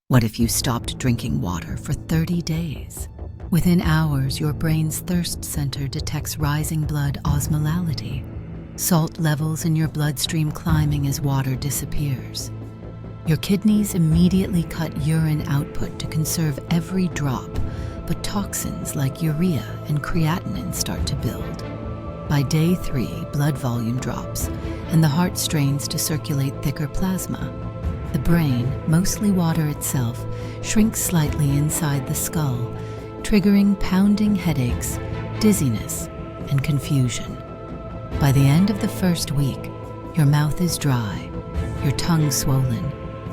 What if you stopped drinking water for 30 days? Within hours, your brain's thirst center detects rising blood osmolality, salt levels in your bloodstream climbing as water disappears. Your kidneys immediately cut urine output to conserve every drop, but toxins like urea and creatinine start to build. By day 3, blood volume drops, and the heart strains to circulate thicker plasma. The brain, mostly water itself, shrinks slightly inside the skull, triggering pounding headaches, dizziness, and confusion. By the end of the first week, your mouth is dry, your tongue swollen,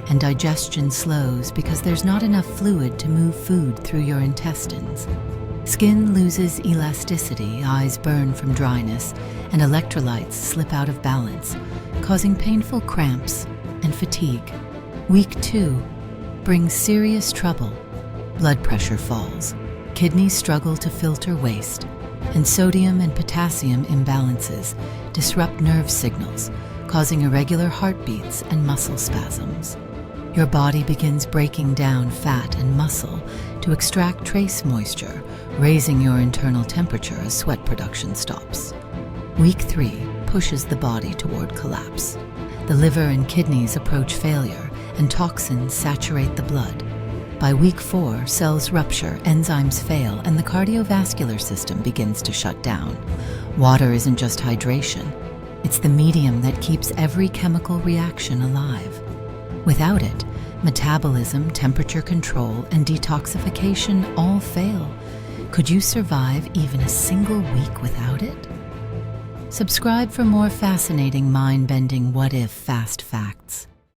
and digestion slows because there's not enough fluid to move food through your intestines. Skin loses elasticity, eyes burn from dryness, and electrolytes slip out of balance, causing painful cramps and fatigue. Week 2 brings serious trouble. Blood pressure falls, kidneys struggle to filter waste, and sodium and potassium imbalances disrupt nerve signals, causing irregular heartbeats and muscle spasms. Your body begins breaking down fat and muscle to extract trace moisture, raising your internal temperature as sweat production stops. Week 3 pushes the body toward collapse. The liver and kidneys approach failure, and toxins saturate the blood. By week 4, cells rupture, enzymes fail, and the cardiovascular system begins to shut down. Water isn't just hydration. It's the medium that keeps every chemical reaction alive. Without it, metabolism, temperature control, and detoxification all fail. Could you survive even a single week without it? Subscribe for more fascinating, mind-bending what-if fast facts.